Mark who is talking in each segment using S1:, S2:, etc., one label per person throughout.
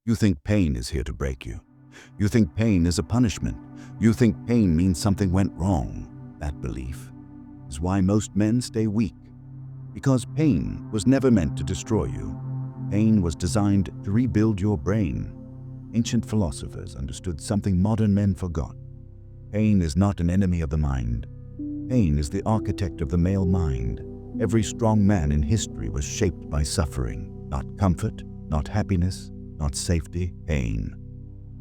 S1: You think pain is here to break you. You think pain is a punishment. You think pain means something went wrong. That belief is why most men stay weak. Because pain was never meant to destroy you. Pain was designed to rebuild your brain. Ancient philosophers understood something modern men forgot. Pain is not an enemy of the mind. Pain is the architect of the male mind. Every strong man in history was shaped by suffering. Not comfort, not happiness, not safety, pain.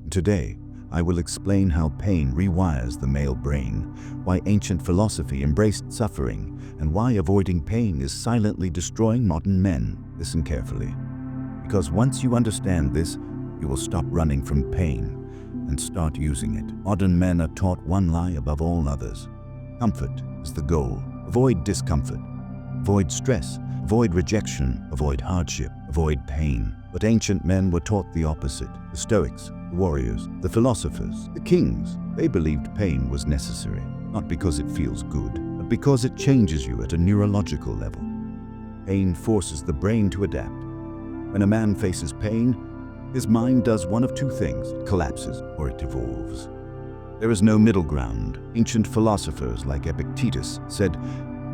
S1: Today, I will explain how pain rewires the male brain, why ancient philosophy embraced suffering, and why avoiding pain is silently destroying modern men. Listen carefully. Because once you understand this, you will stop running from pain and start using it. Modern men are taught one lie above all others. Comfort is the goal. Avoid discomfort. Avoid stress. Avoid rejection. Avoid hardship. Avoid pain. But ancient men were taught the opposite. The Stoics, the warriors, the philosophers, the kings, they believed pain was necessary, not because it feels good, but because it changes you at a neurological level. Pain forces the brain to adapt. When a man faces pain, his mind does one of two things: it collapses or it evolves. There is no middle ground. Ancient philosophers like Epictetus said,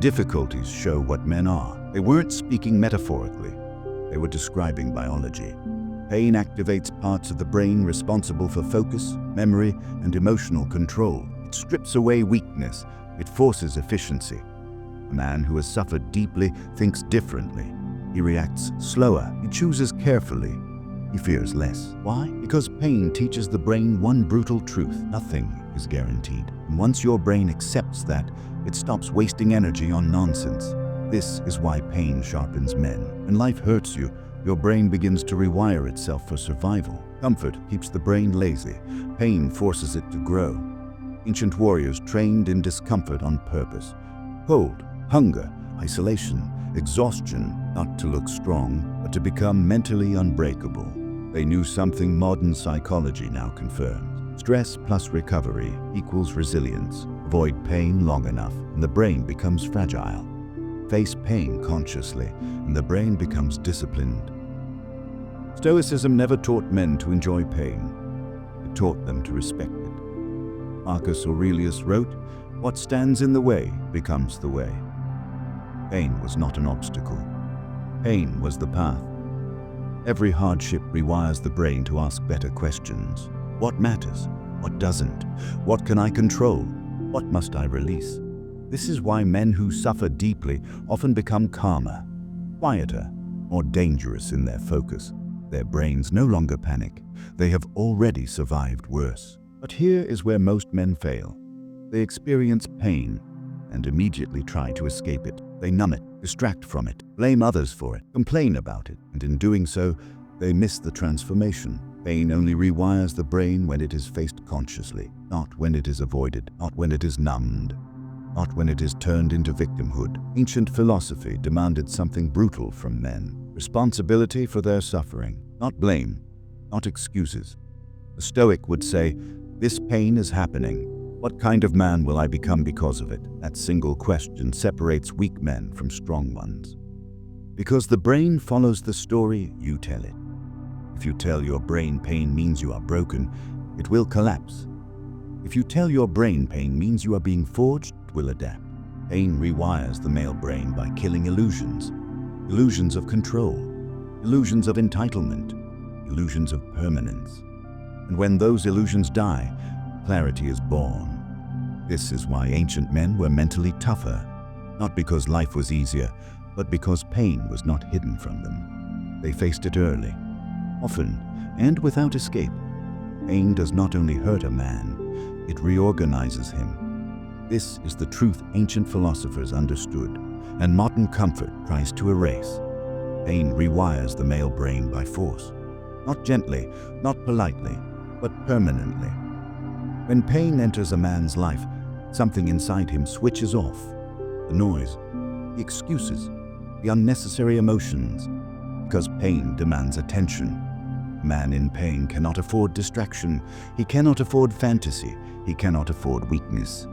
S1: "Difficulties show what men are." They weren't speaking metaphorically. They were describing biology. Pain activates parts of the brain responsible for focus, memory, and emotional control. It strips away weakness. It forces efficiency. A man who has suffered deeply thinks differently. He reacts slower. He chooses carefully. He fears less. Why? Because pain teaches the brain one brutal truth: nothing is guaranteed. And once your brain accepts that, it stops wasting energy on nonsense. This is why pain sharpens men. When life hurts you, your brain begins to rewire itself for survival. Comfort keeps the brain lazy. Pain forces it to grow. Ancient warriors trained in discomfort on purpose. Cold, hunger, isolation, exhaustion, not to look strong, but to become mentally unbreakable. They knew something modern psychology now confirms. Stress plus recovery equals resilience. Avoid pain long enough, and the brain becomes fragile. Face pain consciously, and the brain becomes disciplined. Stoicism never taught men to enjoy pain. It taught them to respect it. Marcus Aurelius wrote, "What stands in the way becomes the way." Pain was not an obstacle. Pain was the path. Every hardship rewires the brain to ask better questions. What matters? What doesn't? What can I control? What must I release? This is why men who suffer deeply often become calmer, quieter, more dangerous in their focus. Their brains no longer panic. They have already survived worse. But here is where most men fail. They experience pain and immediately try to escape it. They numb it, distract from it, blame others for it, complain about it, and in doing so, they miss the transformation. Pain only rewires the brain when it is faced consciously, not when it is avoided, not when it is numbed, not when it is turned into victimhood. Ancient philosophy demanded something brutal from men: responsibility for their suffering, not blame, not excuses. The Stoic would say, "This pain is happening. What kind of man will I become because of it?" That single question separates weak men from strong ones. Because the brain follows the story you tell it. If you tell your brain pain means you are broken, it will collapse. If you tell your brain pain means you are being forged, it will adapt. Pain rewires the male brain by killing illusions. Illusions of control, illusions of entitlement, illusions of permanence. And when those illusions die, clarity is born. This is why ancient men were mentally tougher, not because life was easier, but because pain was not hidden from them. They faced it early, often, and without escape. Pain does not only hurt a man, it reorganizes him. This is the truth ancient philosophers understood, and modern comfort tries to erase. Pain rewires the male brain by force, not gently, not politely, but permanently. When pain enters a man's life, something inside him switches off. The noise, the excuses, the unnecessary emotions, because pain demands attention. A man in pain cannot afford distraction. He cannot afford fantasy. He cannot afford weakness.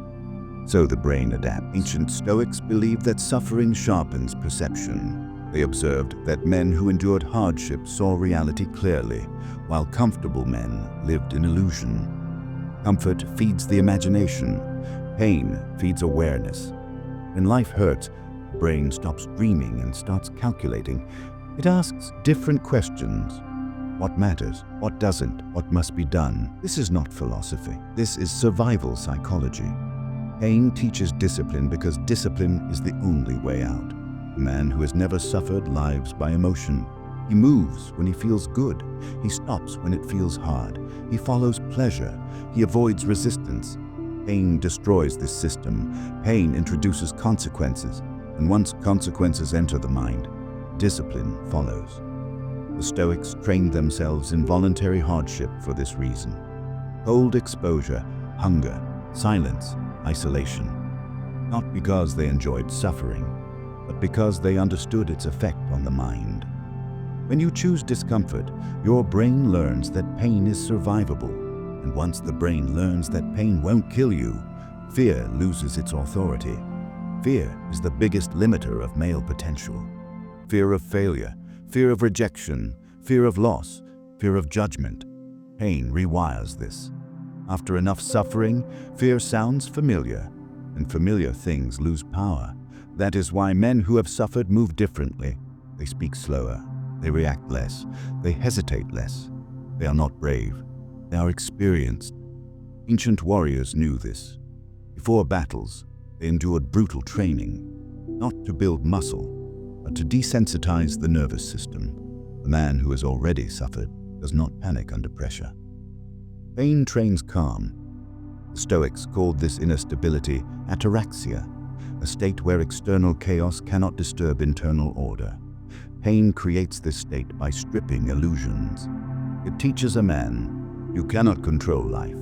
S1: So the brain adapts. Ancient Stoics believed that suffering sharpens perception. They observed that men who endured hardship saw reality clearly, while comfortable men lived in illusion. Comfort feeds the imagination. Pain feeds awareness. When life hurts, the brain stops dreaming and starts calculating. It asks different questions. What matters? What doesn't? What must be done? This is not philosophy. This is survival psychology. Pain teaches discipline because discipline is the only way out. A man who has never suffered lives by emotion. He moves when he feels good. He stops when it feels hard. He follows pleasure. He avoids resistance. Pain destroys this system. Pain introduces consequences. And once consequences enter the mind, discipline follows. The Stoics trained themselves in voluntary hardship for this reason. Cold exposure, hunger, silence, isolation. Not because they enjoyed suffering, but because they understood its effect on the mind. When you choose discomfort, your brain learns that pain is survivable. And once the brain learns that pain won't kill you, fear loses its authority. Fear is the biggest limiter of male potential. Fear of failure, fear of rejection, fear of loss, fear of judgment. Pain rewires this. After enough suffering, fear sounds familiar, and familiar things lose power. That is why men who have suffered move differently. They speak slower, they react less, they hesitate less. They are not brave, they are experienced. Ancient warriors knew this. Before battles, they endured brutal training, not to build muscle, but to desensitize the nervous system. The man who has already suffered does not panic under pressure. Pain trains calm. The Stoics called this inner stability ataraxia, a state where external chaos cannot disturb internal order. Pain creates this state by stripping illusions. It teaches a man, you cannot control life,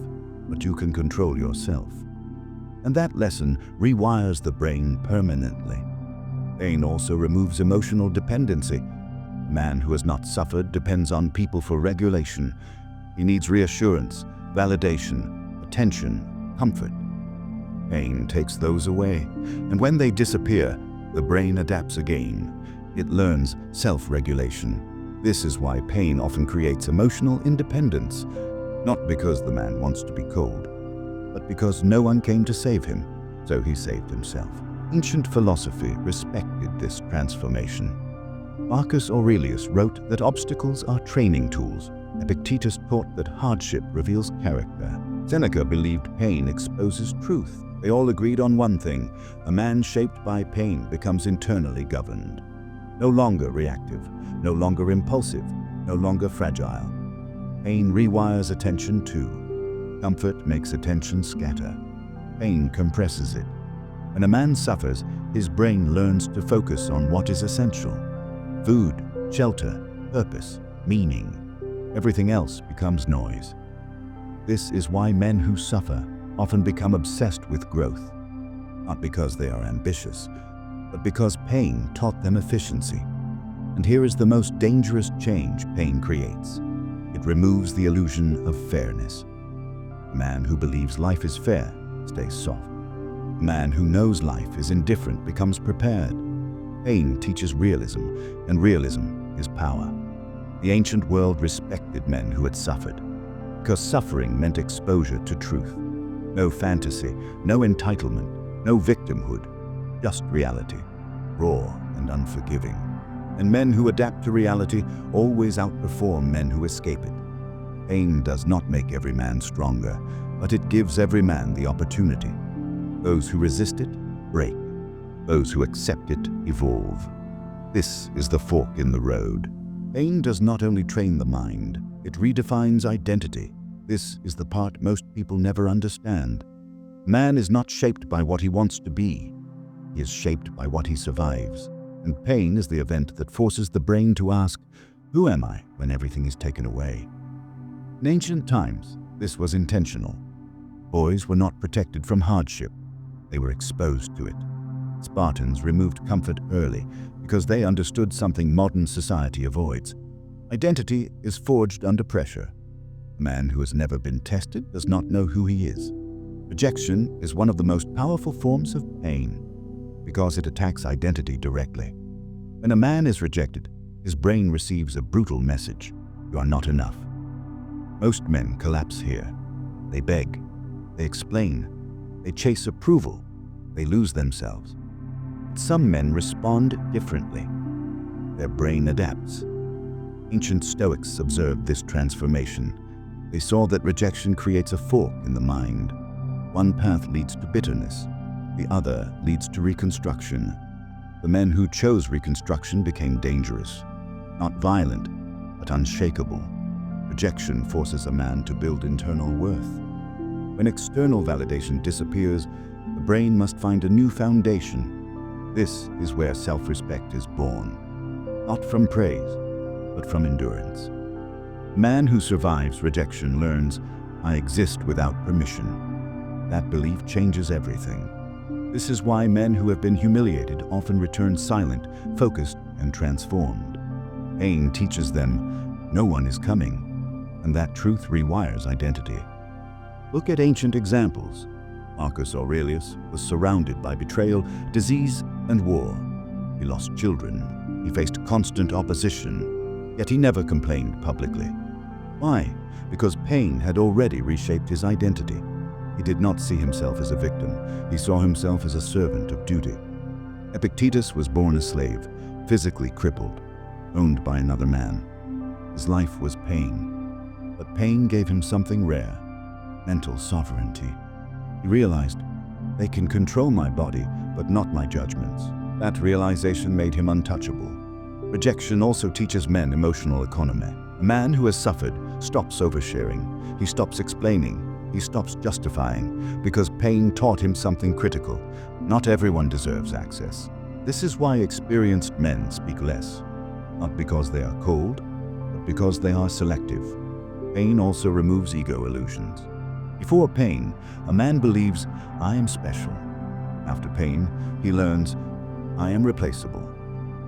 S1: but you can control yourself. And that lesson rewires the brain permanently. Pain also removes emotional dependency. A man who has not suffered depends on people for regulation. He needs reassurance, validation, attention, comfort. Pain takes those away, and when they disappear, the brain adapts again. It learns self-regulation. This is why pain often creates emotional independence, not because the man wants to be cold, but because no one came to save him, so he saved himself. Ancient philosophy respected this transformation. Marcus Aurelius wrote that obstacles are training tools. Epictetus taught that hardship reveals character. Seneca believed pain exposes truth. They all agreed on one thing: a man shaped by pain becomes internally governed. No longer reactive, no longer impulsive, no longer fragile. Pain rewires attention too. Comfort makes attention scatter. Pain compresses it. When a man suffers, his brain learns to focus on what is essential: food, shelter, purpose, meaning. Everything else becomes noise. This is why men who suffer often become obsessed with growth, not because they are ambitious, but because pain taught them efficiency. And here is the most dangerous change pain creates. It removes the illusion of fairness. A man who believes life is fair stays soft. A man who knows life is indifferent becomes prepared. Pain teaches realism, and realism is power. The ancient world respected men who had suffered, because suffering meant exposure to truth. No fantasy, no entitlement, no victimhood, just reality, raw and unforgiving. And men who adapt to reality always outperform men who escape it. Pain does not make every man stronger, but it gives every man the opportunity. Those who resist it, break. Those who accept it, evolve. This is the fork in the road. Pain does not only train the mind, it redefines identity. This is the part most people never understand. Man is not shaped by what he wants to be. He is shaped by what he survives. And pain is the event that forces the brain to ask, who am I when everything is taken away? In ancient times, this was intentional. Boys were not protected from hardship. They were exposed to it. Spartans removed comfort early because they understood something modern society avoids. Identity is forged under pressure. A man who has never been tested does not know who he is. Rejection is one of the most powerful forms of pain because it attacks identity directly. When a man is rejected, his brain receives a brutal message: you are not enough. Most men collapse here. They beg, they explain, they chase approval, they lose themselves. But some men respond differently. Their brain adapts. Ancient Stoics observed this transformation. They saw that rejection creates a fork in the mind. One path leads to bitterness, the other leads to reconstruction. The men who chose reconstruction became dangerous, not violent, but unshakable. Rejection forces a man to build internal worth. When external validation disappears, the brain must find a new foundation. This is where self-respect is born, not from praise, but from endurance. The man who survives rejection learns, I exist without permission. That belief changes everything. This is why men who have been humiliated often return silent, focused, and transformed. Pain teaches them, no one is coming, and that truth rewires identity. Look at ancient examples. Marcus Aurelius was surrounded by betrayal, disease, and war. He lost children. He faced constant opposition, yet he never complained publicly. Why? Because pain had already reshaped his identity. He did not see himself as a victim. He saw himself as a servant of duty. Epictetus was born a slave, physically crippled, owned by another man. His life was pain, but pain gave him something rare: mental sovereignty. He realized, they can control my body, but not my judgments. That realization made him untouchable. Rejection also teaches men emotional economy. A man who has suffered stops oversharing. He stops explaining. He stops justifying, because pain taught him something critical. Not everyone deserves access. This is why experienced men speak less, not because they are cold, but because they are selective. Pain also removes ego illusions. Before pain, a man believes, I am special. After pain, he learns, I am replaceable.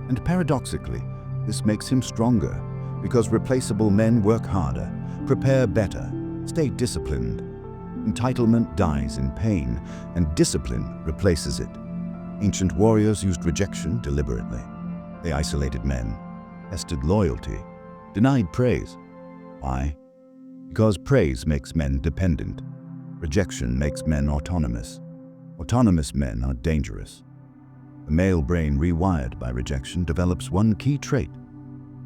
S1: And paradoxically, this makes him stronger, because replaceable men work harder, prepare better, stay disciplined. Entitlement dies in pain, and discipline replaces it. Ancient warriors used rejection deliberately. They isolated men, tested loyalty, denied praise. Why? Because praise makes men dependent. Rejection makes men autonomous. Autonomous men are dangerous. The male brain, rewired by rejection, develops one key trait: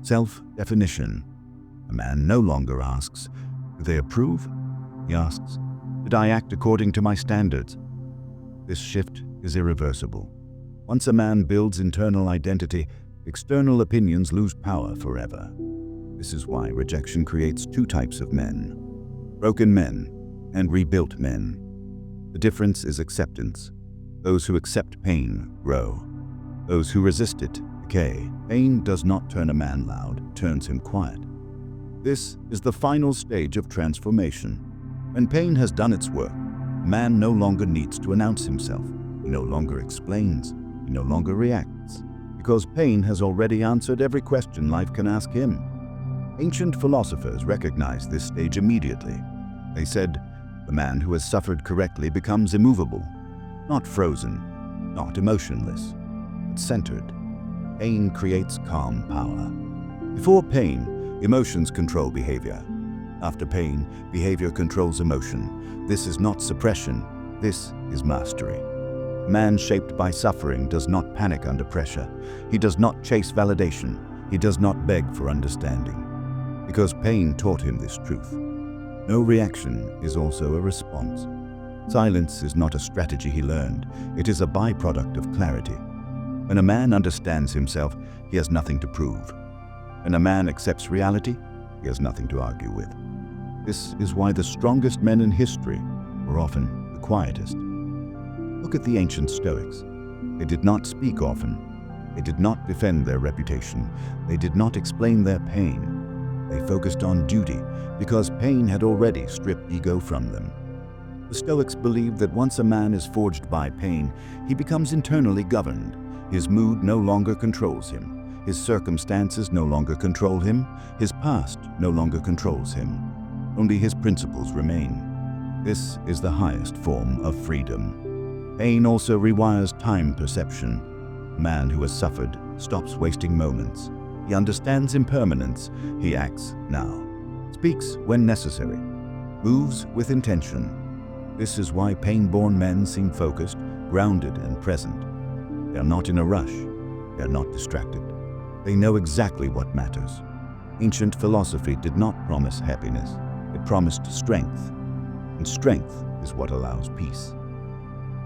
S1: self-definition. A man no longer asks, do they approve? He asks, did I act according to my standards? This shift is irreversible. Once a man builds internal identity, external opinions lose power forever. This is why rejection creates two types of men: broken men and rebuilt men. The difference is acceptance. Those who accept pain grow. Those who resist it decay. Pain does not turn a man loud, it turns him quiet. This is the final stage of transformation. When pain has done its work, a man no longer needs to announce himself. He no longer explains. He no longer reacts, because pain has already answered every question life can ask him. Ancient philosophers recognized this stage immediately. They said, the man who has suffered correctly becomes immovable, not frozen, not emotionless, but centered. Pain creates calm power. Before pain, emotions control behavior. After pain, behavior controls emotion. This is not suppression, this is mastery. A man shaped by suffering does not panic under pressure. He does not chase validation. He does not beg for understanding. Because pain taught him this truth. No reaction is also a response. Silence is not a strategy he learned. It is a byproduct of clarity. When a man understands himself, he has nothing to prove. When a man accepts reality, he has nothing to argue with. This is why the strongest men in history were often the quietest. Look at the ancient Stoics. They did not speak often. They did not defend their reputation. They did not explain their pain. They focused on duty because pain had already stripped ego from them. The Stoics believed that once a man is forged by pain, he becomes internally governed. His mood no longer controls him. His circumstances no longer control him. His past no longer controls him. Only his principles remain. This is the highest form of freedom. Pain also rewires time perception. man who has suffered stops wasting moments. He understands impermanence. He acts now, speaks when necessary, moves with intention. This is why pain-born men seem focused, grounded, and present. They are not in a rush. They are not distracted. They know exactly what matters. Ancient philosophy did not promise happiness. It promised strength. And strength is what allows peace.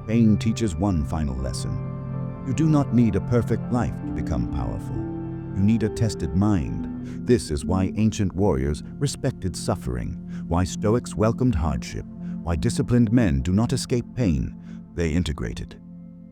S1: Pain teaches one final lesson. You do not need a perfect life to become powerful. You need a tested mind. This is why ancient warriors respected suffering, why Stoics welcomed hardship, why disciplined men do not escape pain, they integrate it.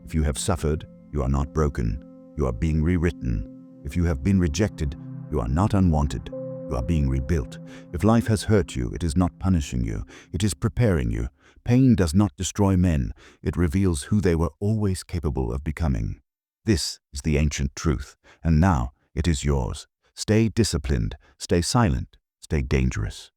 S1: If you have suffered, you are not broken. You are being rewritten. If you have been rejected, you are not unwanted. You are being rebuilt. If life has hurt you, it is not punishing you. It is preparing you. Pain does not destroy men. It reveals who they were always capable of becoming. This is the ancient truth, and now it is yours. Stay disciplined, stay silent, stay dangerous.